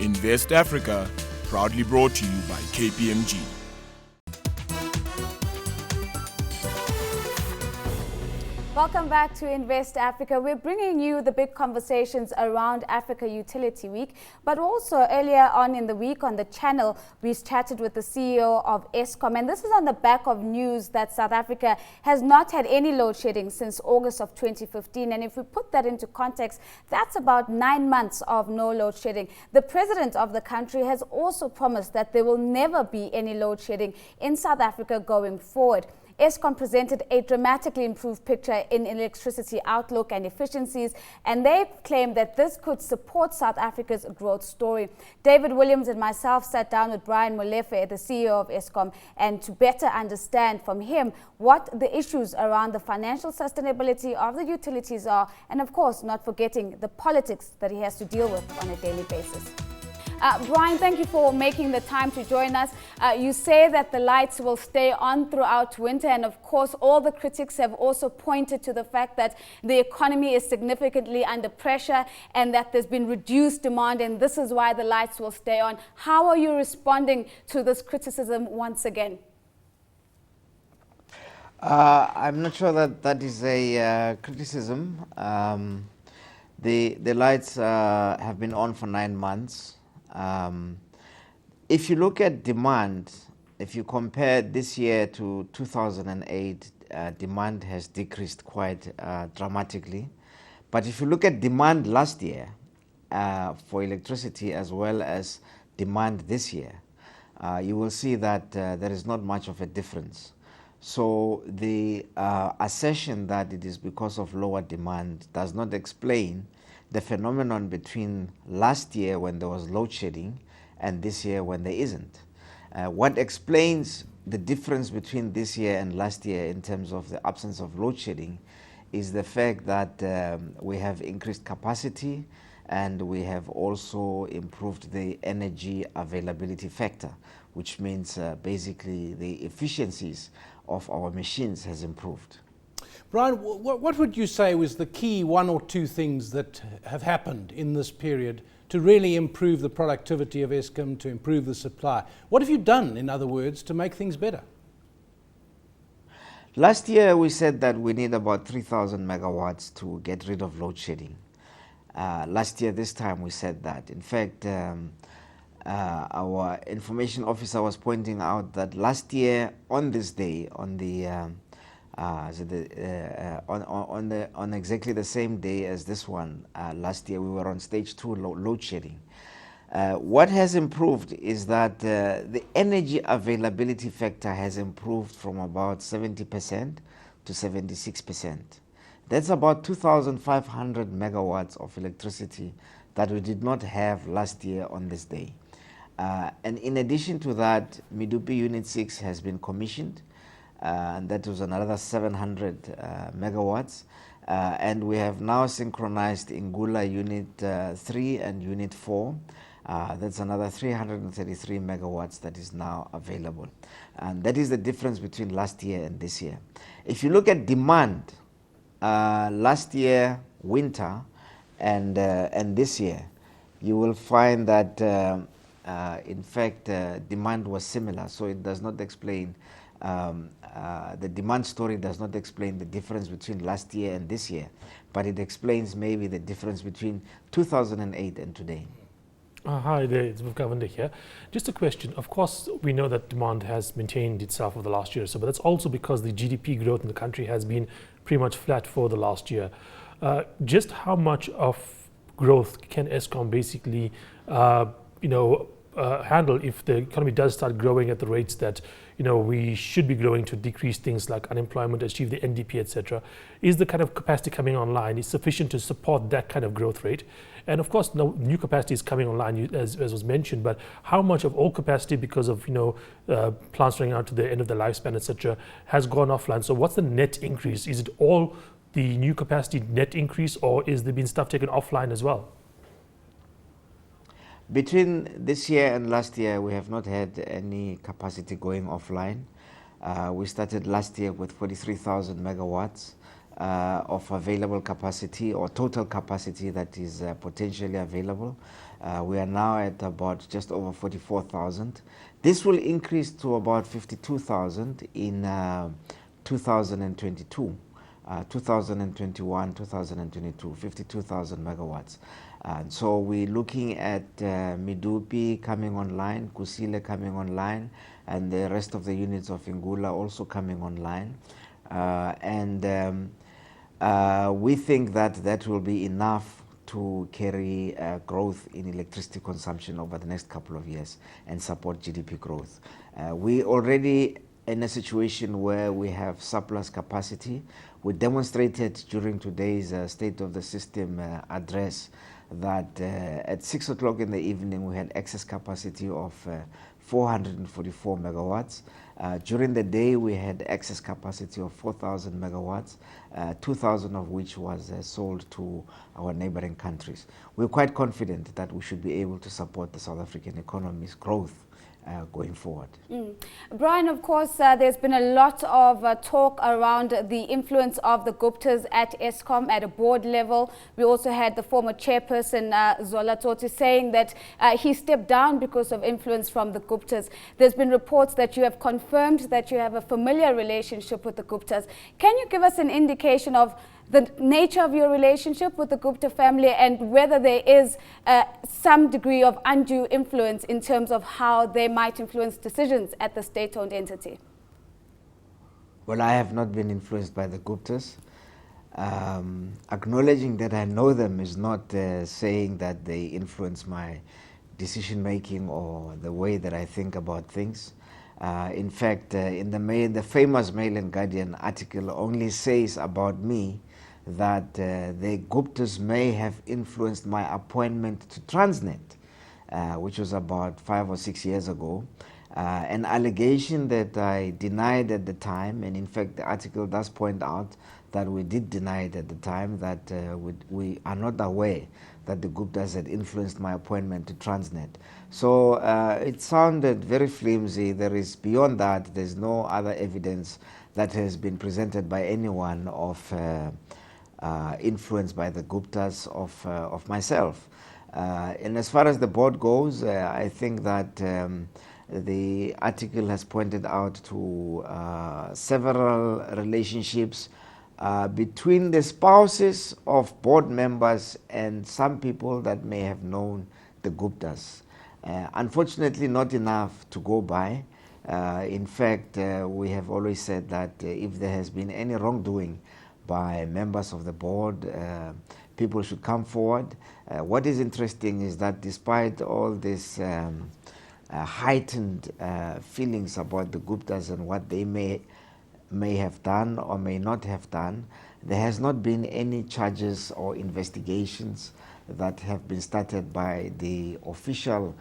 Invest Africa, proudly brought to you by KPMG. Welcome back to Invest Africa. We're bringing you the big conversations around Africa Utility Week, but also earlier on in the week on the channel, we chatted with the CEO of Eskom, and this is on the back of news that South Africa has not had any load shedding since August of 2015. And if we put that into context, that's about 9 months of no load shedding. The president of the country has also promised that there will never be any load shedding in South Africa going forward. Eskom presented a dramatically improved picture in electricity outlook and efficiencies, and they claim that this could support South Africa's growth story. David Williams and myself sat down with Brian Molefe, the CEO of Eskom, and to better understand from him what the issues around the financial sustainability of the utilities are, and of course not forgetting the politics that he has to deal with on a daily basis. Brian, thank you for making the time to join us. You say that the lights will stay on throughout winter, and of course all the critics have also pointed to the fact that the economy is significantly under pressure and that there's been reduced demand, and this is why the lights will stay on. How are you responding to this criticism once again? I'm not sure that that is a criticism. The lights have been on for 9 months. If you look at demand, if you compare this year to 2008, demand has decreased quite dramatically. But if you look at demand last year for electricity as well as demand this year, you will see that there is not much of a difference. So the assertion that it is because of lower demand does not explain the phenomenon between last year when there was load shedding and this year when there isn't. What explains the difference between this year and last year in terms of the absence of load shedding is the fact that we have increased capacity and we have also improved the energy availability factor, which means basically the efficiencies of our machines has improved. Brian, what would you say was the key one or two things that have happened in this period to really improve the productivity of Eskom, to improve the supply? What have you done, in other words, to make things better? Last year we said that we need about 3,000 megawatts to get rid of load shedding. Last year this time we said that. In fact, our information officer was pointing out that last year on this day, on exactly the same day as this one, last year we were on stage 2 load shedding. What has improved is that the energy availability factor has improved from about 70% to 76%. That's about 2,500 megawatts of electricity that we did not have last year on this day. And in addition to that, Medupi Unit 6 has been commissioned. And that was another 700 megawatts. And we have now synchronized Ingula Unit 3 and Unit 4. That's another 333 megawatts that is now available. And that is the difference between last year and this year. If you look at demand, last year, winter, and this year, you will find that, in fact, demand was similar. So it does not explain the demand story does not explain the difference between last year and this year, but it explains maybe the difference between 2008 and today. Hi there, it's Mukavande here. Just a question. Of course, we know that demand has maintained itself over the last year or so, but that's also because the GDP growth in the country has been pretty much flat for the last year. Just how much of growth can Eskom basically, handle if the economy does start growing at the rates that we should be growing to decrease things like unemployment, achieve the NDP, etc. Is the kind of capacity coming online is sufficient to support that kind of growth rate? And of course, no new capacity is coming online, as was mentioned. But how much of old capacity, because of plants running out to the end of their lifespan, etc., has gone offline? So what's the net increase? Is it all the new capacity net increase, or is there been stuff taken offline as well? Between this year and last year, we have not had any capacity going offline. We started last year with 43,000 megawatts. of available capacity or total capacity that is potentially available. We are now at about just over 44,000. This will increase to about 52,000 in 2022. 2021, 2022, 52,000 megawatts. So we're looking at Medupi coming online, Kusile coming online, and the rest of the units of Ingula also coming online. We think that that will be enough to carry growth in electricity consumption over the next couple of years and support GDP growth. We already in a situation where we have surplus capacity. We demonstrated during today's State of the System address that at 6 o'clock in the evening we had excess capacity of 444 megawatts. During the day we had excess capacity of 4,000 megawatts, 2,000 of which was sold to our neighboring countries. We're quite confident that we should be able to support the South African economy's growth going forward. Brian, of course, there's been a lot of talk around the influence of the Guptas at Eskom at a board level. We also had the former chairperson, Zola Tsotsi, saying that he stepped down because of influence from the Guptas. There's been reports that you have confirmed that you have a familiar relationship with the Guptas. Can you give us an indication of the nature of your relationship with the Gupta family and whether there is some degree of undue influence in terms of how they might influence decisions at the state-owned entity? Well, I have not been influenced by the Guptas. Acknowledging that I know them is not saying that they influence my decision-making or the way that I think about things. In fact, in the famous Mail and Guardian article only says about me that the Guptas may have influenced my appointment to Transnet, which was about 5 or 6 years ago. An allegation that I denied at the time, and in fact the article does point out that we did deny it at the time, that we are not aware that the Guptas had influenced my appointment to Transnet. So it sounded very flimsy. There is, beyond that, there's no other evidence that has been presented by anyone of influence by the Guptas of myself. And as far as the board goes, I think that the article has pointed out to several relationships between the spouses of board members and some people that may have known the Guptas. Unfortunately, not enough to go by. In fact, we have always said that if there has been any wrongdoing by members of the board, people should come forward. What is interesting is that despite all this heightened feelings about the Guptas and what they may have done or may not have done, there has not been any charges or investigations that have been started by the official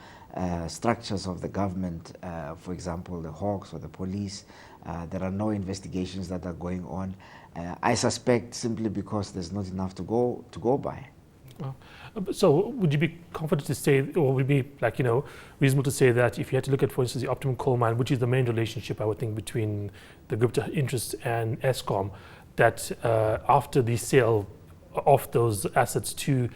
structures of the government, for example, the Hawks or the police. There are no investigations that are going on. I suspect simply because there's not enough to go by. So would you be confident to say, or would it be reasonable to say that if you had to look at, for instance, the Optimum coal mine, which is the main relationship, I would think, between the Gupta interests and Eskom, that after the sale of those assets to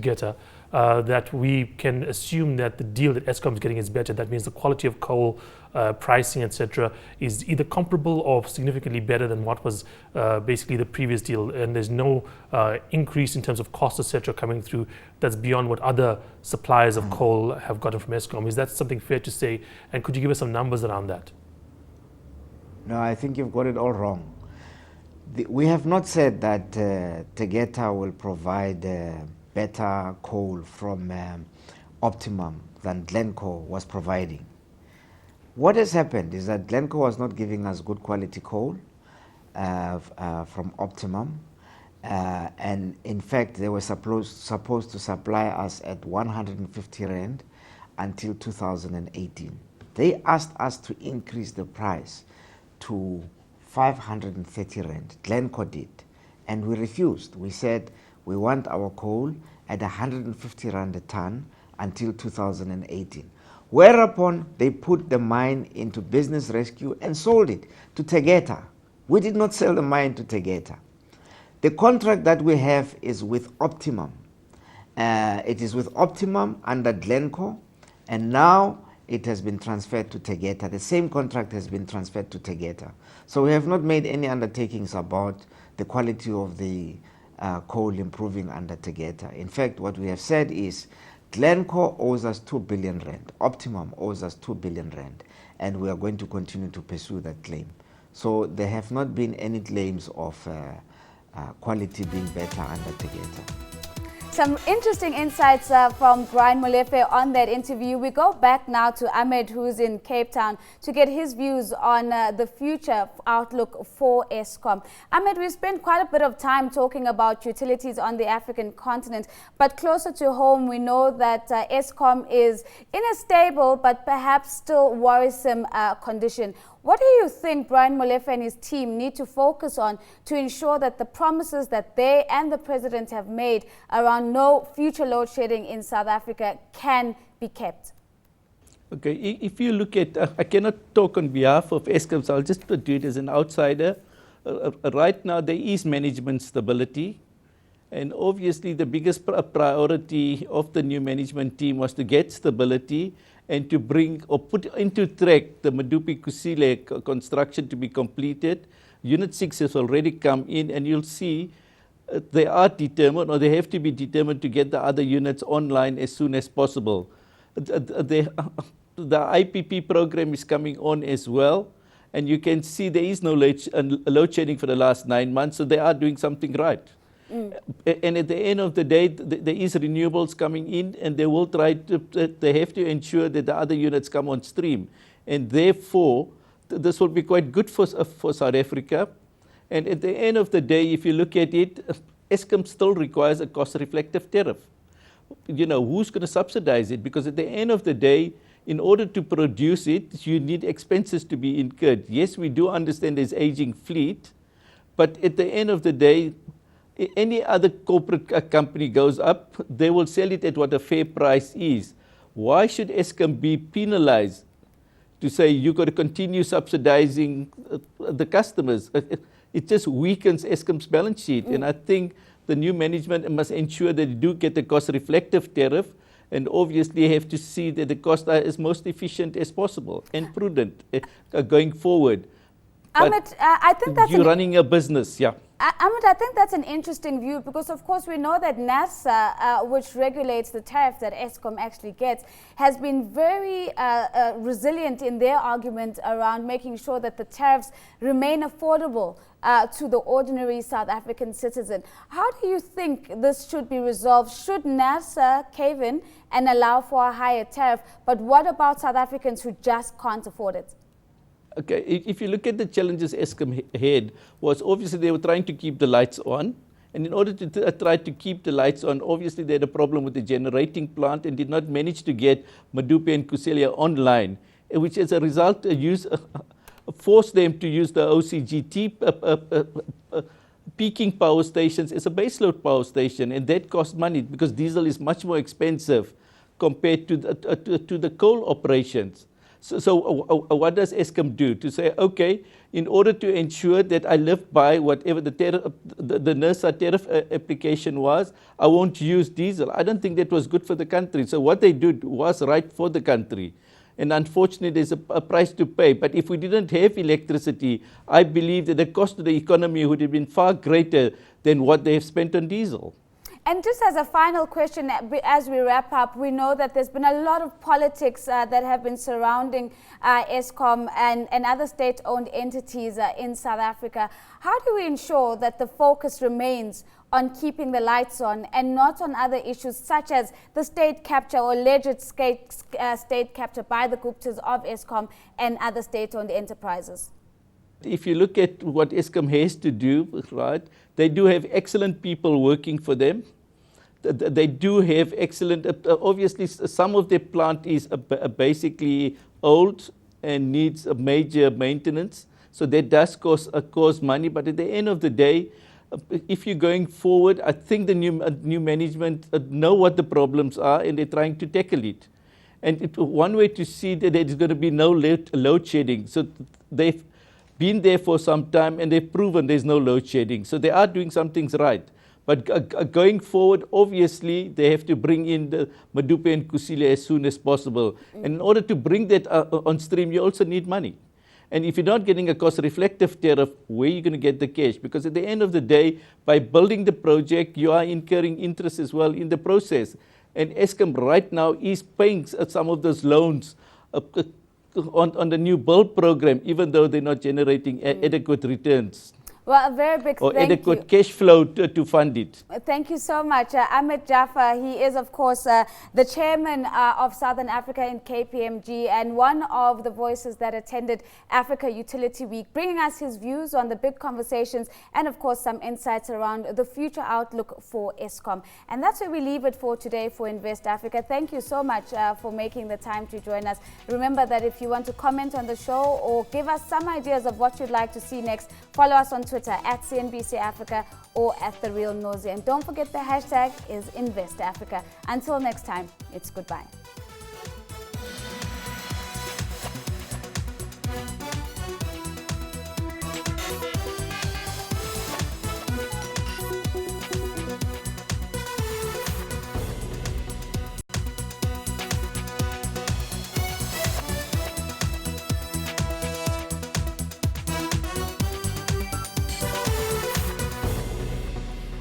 Geta, that we can assume that the deal that Eskom is getting is better. That means the quality of coal, pricing, etc., is either comparable or significantly better than what was basically the previous deal, and there's no increase in terms of cost, etc., coming through that's beyond what other suppliers of coal have gotten from Eskom. Is that something fair to say? And could you give us some numbers around that? No, I think you've got it all wrong. We have not said that Tegeta will provide better coal from Optimum than Glencore was providing. What has happened is that Glencore was not giving us good quality coal from Optimum, and in fact they were supposed to supply us at 150 Rand until 2018. They asked us to increase the price to 530 Rand, Glencore did, and we refused. We said we want our coal at 150 Rand a ton until 2018. Whereupon they put the mine into business rescue and sold it to Tegeta We did not sell the mine to Tegeta. The contract that we have is with Optimum. It is with Optimum under Glencore, and now it has been transferred to Tegeta. The same contract has been transferred to Tegeta. So we have not made any undertakings about the quality of the coal improving under Tegeta. In fact, what we have said is Glencore owes us 2 billion rand, Optimum owes us 2 billion rand, and we are going to continue to pursue that claim. So there have not been any claims of quality being better under Tegeta. Some interesting insights from Brian Molefe on that interview. We go back now to Ahmed, who's in Cape Town, to get his views on the future outlook for Eskom. Ahmed, we spent quite a bit of time talking about utilities on the African continent, but closer to home, we know that Eskom is in a stable but perhaps still worrisome condition. What do you think Brian Molefe and his team need to focus on to ensure that the promises that they and the president have made around no future load shedding in South Africa can be kept? Okay, if you look at, I cannot talk on behalf of Eskom, so I'll just do it as an outsider. Right now there is management stability, and obviously the biggest priority of the new management team was to get stability and to bring or put into track the Medupi-Kusile construction to be completed. Unit 6 has already come in, and you'll see they are determined, or they have to be determined, to get the other units online as soon as possible. The IPP program is coming on as well, and you can see there is no load shedding for the last 9 months, so they are doing something right. And at the end of the day, there is renewables coming in, and they will try to, they have to ensure that the other units come on stream. And therefore, this will be quite good for South Africa. And at the end of the day, if you look at it, Eskom still requires a cost-reflective tariff. You know, who's going to subsidize it? Because at the end of the day, in order to produce it, you need expenses to be incurred. Yes, we do understand there's aging fleet, but at the end of the day, any other corporate company goes up, they will sell it at what a fair price is. Why should Eskom be penalized to say you've got to continue subsidizing the customers? It just weakens Eskom's balance sheet. And I think the new management must ensure that they do get a cost-reflective tariff, and obviously have to see that the costs are as most efficient as possible and prudent going forward. Ahmed, I think that's you're running a business, yeah. Ahmed, I think that's an interesting view, because of course we know that NASA, which regulates the tariff that Eskom actually gets, has been very resilient in their argument around making sure that the tariffs remain affordable to the ordinary South African citizen. How do you think this should be resolved? Should NASA cave in and allow for a higher tariff? But what about South Africans who just can't afford it? Okay, if you look at the challenges Eskom had, was obviously they were trying to keep the lights on. And in order to try to keep the lights on, obviously they had a problem with the generating plant and did not manage to get Medupi and Kusile online, which as a result forced them to use the OCGT peaking power stations as a baseload power station. And that cost money because diesel is much more expensive compared to the coal operations. So what does Eskom do? To say, okay, in order to ensure that I live by whatever the NERSA tariff application was, I won't use diesel. I don't think that was good for the country. So what they did was right for the country. And unfortunately, there's a price to pay. But if we didn't have electricity, I believe that the cost to the economy would have been far greater than what they have spent on diesel. And just as a final question, as we wrap up, we know that there's been a lot of politics that have been surrounding Eskom and other state-owned entities in South Africa. How do we ensure that the focus remains on keeping the lights on and not on other issues such as the state capture or alleged state capture by the Guptas of Eskom and other state-owned enterprises? If you look at what Eskom has to do, right, they do have excellent people working for them. They do have excellent, obviously some of their plant is basically old and needs a major maintenance. So that does cost money. But at the end of the day, if you're going forward, I think the new management know what the problems are and they're trying to tackle it. And one way to see that there's going to be no load shedding. So been there for some time and they've proven there's no load shedding. So they are doing some things right. But going forward, obviously, they have to bring in the Medupi and Kusile as soon as possible. And in order to bring that on stream, you also need money. And if you're not getting a cost-reflective tariff, where are you going to get the cash? Because at the end of the day, by building the project, you are incurring interest as well in the process. And Eskom right now is paying some of those loans on the new build program, even though they're not generating adequate returns. Well, a very big or thank adequate you. cash flow to fund it. Thank you so much. Ahmed Jaffer, he is, of course, the chairman of Southern Africa in KPMG and one of the voices that attended Africa Utility Week, bringing us his views on the big conversations and, of course, some insights around the future outlook for Eskom. And that's where we leave it for today for Invest Africa. Thank you so much for making the time to join us. Remember that if you want to comment on the show or give us some ideas of what you'd like to see next, follow us on Twitter at CNBC Africa or at The Real Nosy. And don't forget the hashtag is Invest Africa. Until next time, it's goodbye.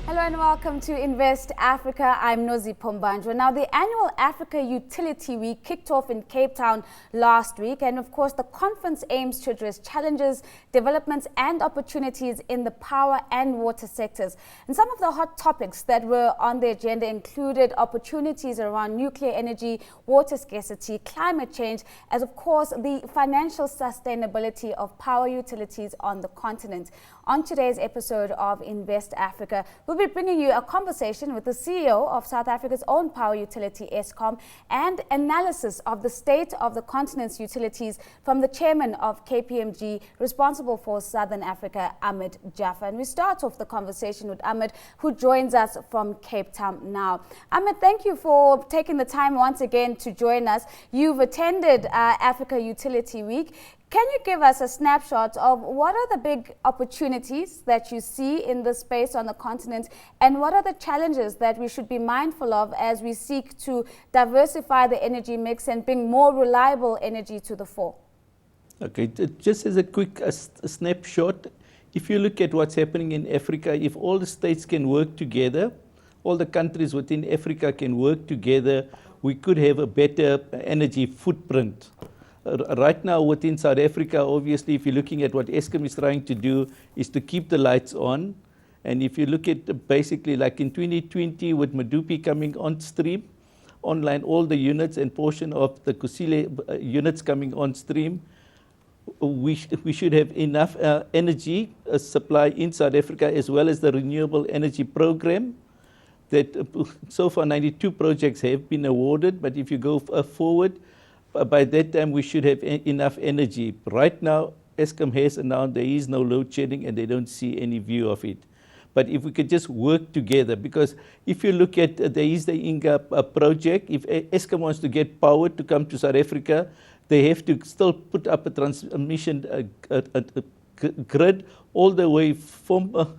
Hello and welcome to Invest Africa. I'm Nozi Pombanjwa. Now, the annual Africa Utility Week kicked off in Cape Town last week, and of course, the conference aims to address challenges, developments, and opportunities in the power and water sectors. And some of the hot topics that were on the agenda included opportunities around nuclear energy, water scarcity, climate change, as of course, the financial sustainability of power utilities on the continent. On today's episode of Invest Africa, we'll be bringing you a conversation with the CEO of South Africa's own power utility, Eskom, and analysis of the state of the continent's utilities from the chairman of KPMG, responsible for Southern Africa, Ahmed Jaffer. And we start off the conversation with Ahmed, who joins us from Cape Town now. Ahmed, thank you for taking the time once again to join us. You've attended Africa Utility Week. Can you give us a snapshot of what are the big opportunities that you see in this space on the continent, and what are the challenges that we should be mindful of as we seek to diversify the energy mix and bring more reliable energy to the fore? Okay, just as a quick snapshot, if you look at what's happening in Africa, if all the states can work together, all the countries within Africa can work together, we could have a better energy footprint. Right now within South Africa, obviously, if you're looking at what Eskom is trying to do, is to keep the lights on. And if you look at basically like in 2020 with Medupi coming on stream, online all the units and portion of the Kusile units coming on stream, we should have enough energy supply in South Africa, as well as the renewable energy program. That so far 92 projects have been awarded, but if you go forward, by that time we should have enough energy. Right now, Eskom has announced there is no load shedding and they don't see any view of it. But if we could just work together, because if you look at, there is the Inga project, if Eskom wants to get power to come to South Africa, they have to still put up a transmission grid all the way from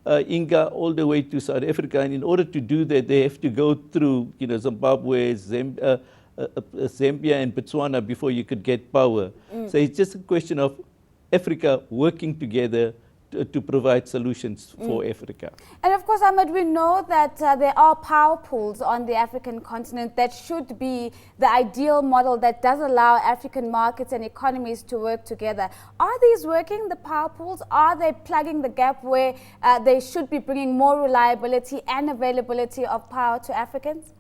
Inga all the way to South Africa. And in order to do that, they have to go through, Zimbabwe, Zambia and Botswana before you could get power. So it's just a question of Africa working together to provide solutions for Africa. And of course, Ahmed, we know that there are power pools on the African continent that should be the ideal model that does allow African markets and economies to work together. Are these working, the power pools? Are they plugging the gap where they should be bringing more reliability and availability of power to Africans?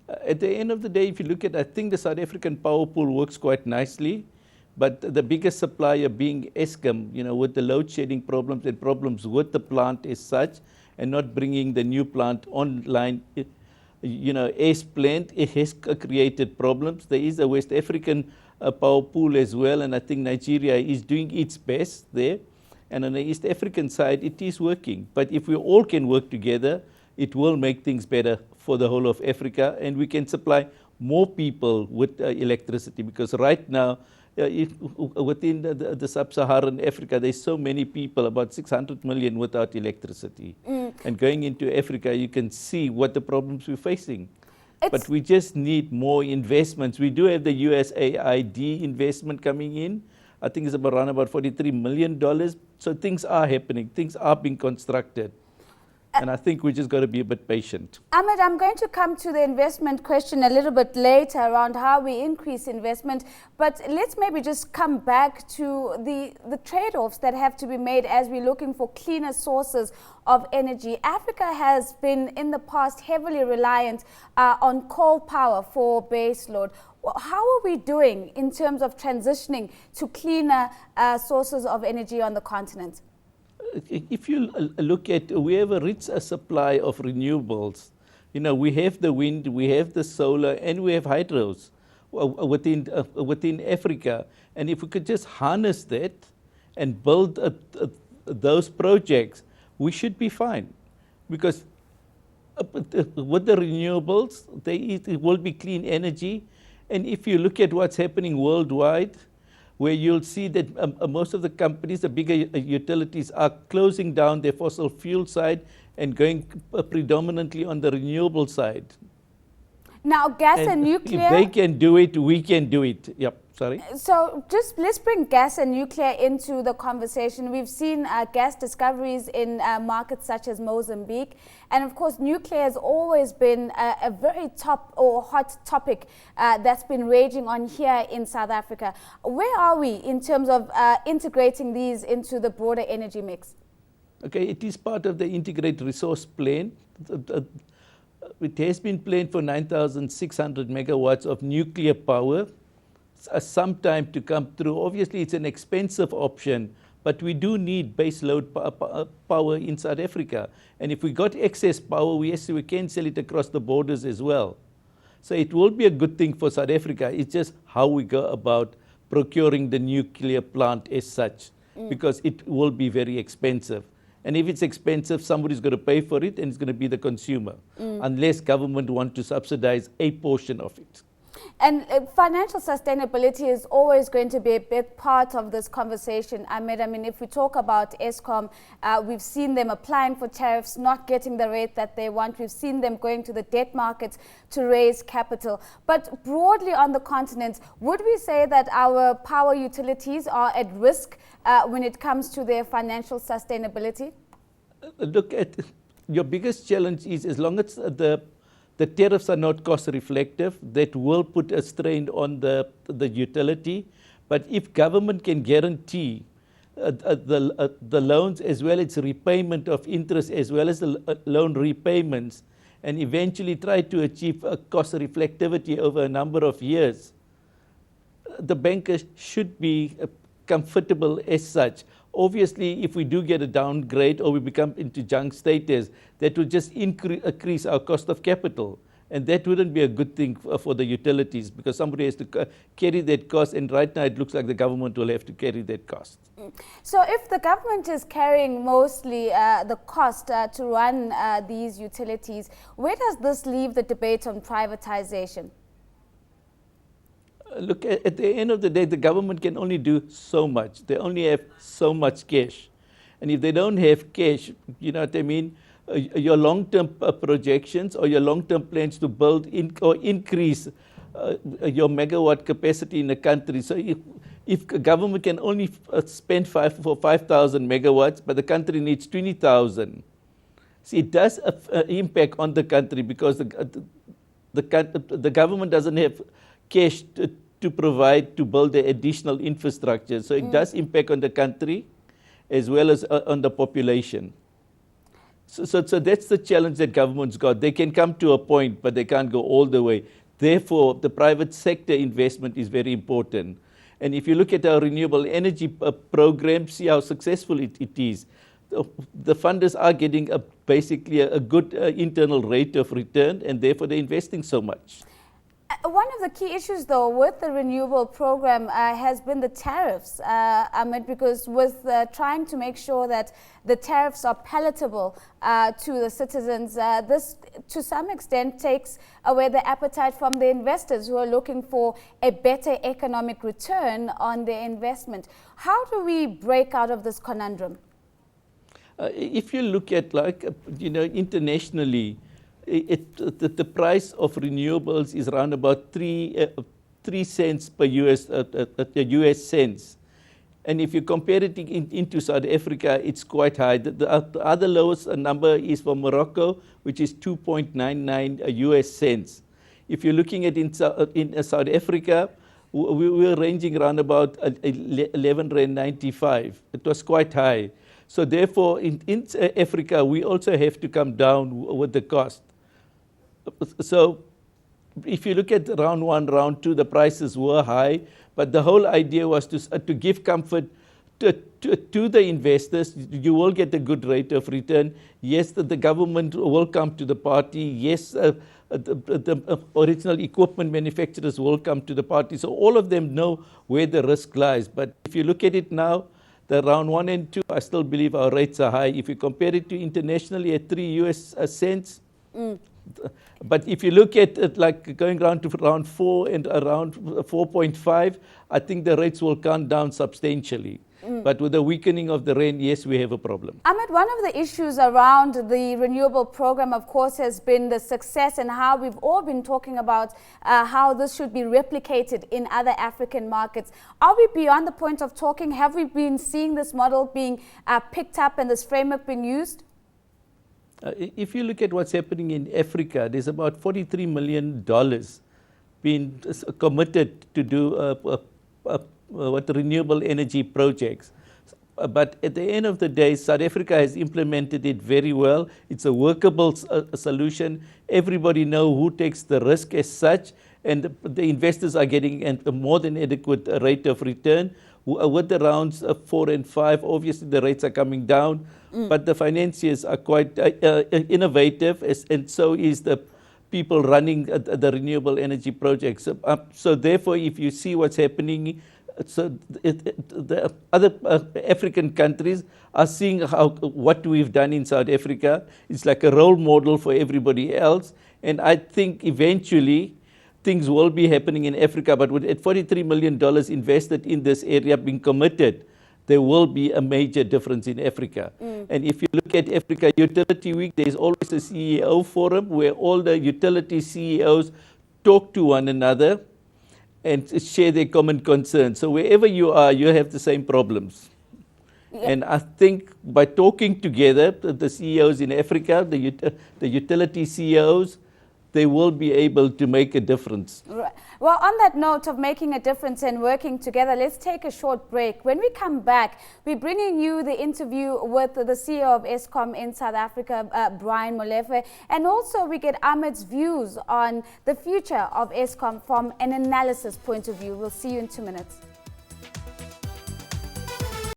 At the end of the day, if you look at, I think the South African power pool works quite nicely, but the biggest supplier being Eskom, with the load shedding problems and problems with the plant as such, and not bringing the new plant online, as planned, it has created problems. There is a West African power pool as well, and I think Nigeria is doing its best there. And on the East African side, it is working. But if we all can work together, it will make things better for the whole of Africa, and we can supply more people with electricity, because right now within the sub-Saharan Africa, there's so many people, about 600 million without electricity. And going into Africa, you can see what the problems we're facing. But we just need more investments. We do have the USAID investment coming in. I think it's around about $43 million. So things are happening. Things are being constructed. And I think we just got to be a bit patient. Ahmed, I'm going to come to the investment question a little bit later around how we increase investment. But let's maybe just come back to the trade-offs that have to be made as we're looking for cleaner sources of energy. Africa has been in the past heavily reliant on coal power for base load. How are we doing in terms of transitioning to cleaner sources of energy on the continent? If you look at, we have a rich supply of renewables. You know, we have the wind, we have the solar, and we have hydros within Africa. And if we could just harness that and build those projects, we should be fine. Because with the renewables, it will be clean energy. And if you look at what's happening worldwide, where you'll see that most of the companies, the bigger utilities, are closing down their fossil fuel side and going predominantly on the renewable side. Now, gas and nuclear... If they can do it, we can do it. Yep, sorry. So just let's bring gas and nuclear into the conversation. We've seen gas discoveries in markets such as Mozambique. And of course, nuclear has always been a very top or hot topic that's been raging on here in South Africa. Where are we in terms of integrating these into the broader energy mix? Okay, it is part of the integrated resource plan. It has been planned for 9,600 megawatts of nuclear power. Some time to come through. Obviously, it's an expensive option, but we do need base load power in South Africa. And if we got excess power, we can sell it across the borders as well. So it will be a good thing for South Africa. It's just how we go about procuring the nuclear plant as such, because it will be very expensive. And if it's expensive, somebody's going to pay for it, and it's going to be the consumer, unless government want to subsidize a portion of it. And financial sustainability is always going to be a big part of this conversation, Ahmed. I mean, if we talk about Eskom, we've seen them applying for tariffs, not getting the rate that they want. We've seen them going to the debt markets to raise capital. But broadly on the continent, would we say that our power utilities are at risk when it comes to their financial sustainability? Look, at your biggest challenge is, as long as the tariffs are not cost reflective, that will put a strain on the utility. But if government can guarantee the loans as well as repayment of interest as well as the loan repayments, and eventually try to achieve a cost reflectivity over a number of years, the bankers should be comfortable as such. Obviously, if we do get a downgrade or we become into junk status, that would just increase our cost of capital. And that wouldn't be a good thing for the utilities, because somebody has to carry that cost. And right now it looks like the government will have to carry that cost. So if the government is carrying mostly the cost to run these utilities, where does this leave the debate on privatization? Look, at the end of the day, the government can only do so much. They only have so much cash. And if they don't have cash, you know what I mean, your long-term projections or your long-term plans to build or increase your megawatt capacity in the country. So if government can only spend 5,000 megawatts, but the country needs 20,000, see, it does impact on the country, because the government doesn't have cash to provide to build the additional infrastructure. So it does impact on the country as well as on the population. So that's the challenge that government's got. They can come to a point, but they can't go all the way. Therefore, the private sector investment is very important. And if you look at our renewable energy program, see how successful it is. The funders are getting basically a good internal rate of return, and therefore they're investing so much. One of the key issues, though, with the renewable program has been the tariffs, Ahmed, because with trying to make sure that the tariffs are palatable to the citizens, this to some extent takes away the appetite from the investors who are looking for a better economic return on their investment. How do we break out of this conundrum? If you look at, like, internationally, the price of renewables is around about 3 cents per US cents. And if you compare it into South Africa, it's quite high. The other lowest number is for Morocco, which is 2.99 US cents. If you're looking at in South Africa, we were ranging around about 11 Rand 95. It was quite high. So therefore, in Africa, we also have to come down with the cost. So if you look at round 1, round 2, the prices were high, but the whole idea was to give comfort to the investors. You will get a good rate of return. Yes, the government will come to the party. Yes, the original equipment manufacturers will come to the party. So all of them know where the risk lies. But if you look at it now, the round 1 and 2, I still believe our rates are high. If you compare it to internationally at 3 US cents, but if you look at it like going around to round 4 and around 4.5, I think the rates will come down substantially. But with the weakening of the rand, yes, we have a problem. Ahmed, one of the issues around the renewable program, of course, has been the success and how we've all been talking about how this should be replicated in other African markets. Are we beyond the point of talking? Have we been seeing this model being picked up and this framework being used? If you look at what's happening in Africa, there's about $43 million being committed to do renewable energy projects. But at the end of the day, South Africa has implemented it very well. It's a workable solution. Everybody knows who takes the risk as such, and the investors are getting a more than adequate rate of return. With the rounds 4 and 5, obviously the rates are coming down, but the financiers are quite innovative, and so is the people running the renewable energy projects. So therefore, if you see what's happening, so the other African countries are seeing what we've done in South Africa. It's like a role model for everybody else, and I think eventually things will be happening in Africa, but with $43 million invested in this area being committed, there will be a major difference in Africa. And if you look at Africa Utility Week, there's always a CEO forum where all the utility CEOs talk to one another and share their common concerns. So wherever you are, you have the same problems. Yeah. And I think by talking together, the CEOs in Africa, the utility CEOs, they will be able to make a difference. Right. Well, on that note of making a difference and working together, let's take a short break. When we come back, we're bringing you the interview with the CEO of Eskom in South Africa, Brian Molefe, and also we get Ahmed's views on the future of Eskom from an analysis point of view. We'll see you in 2 minutes.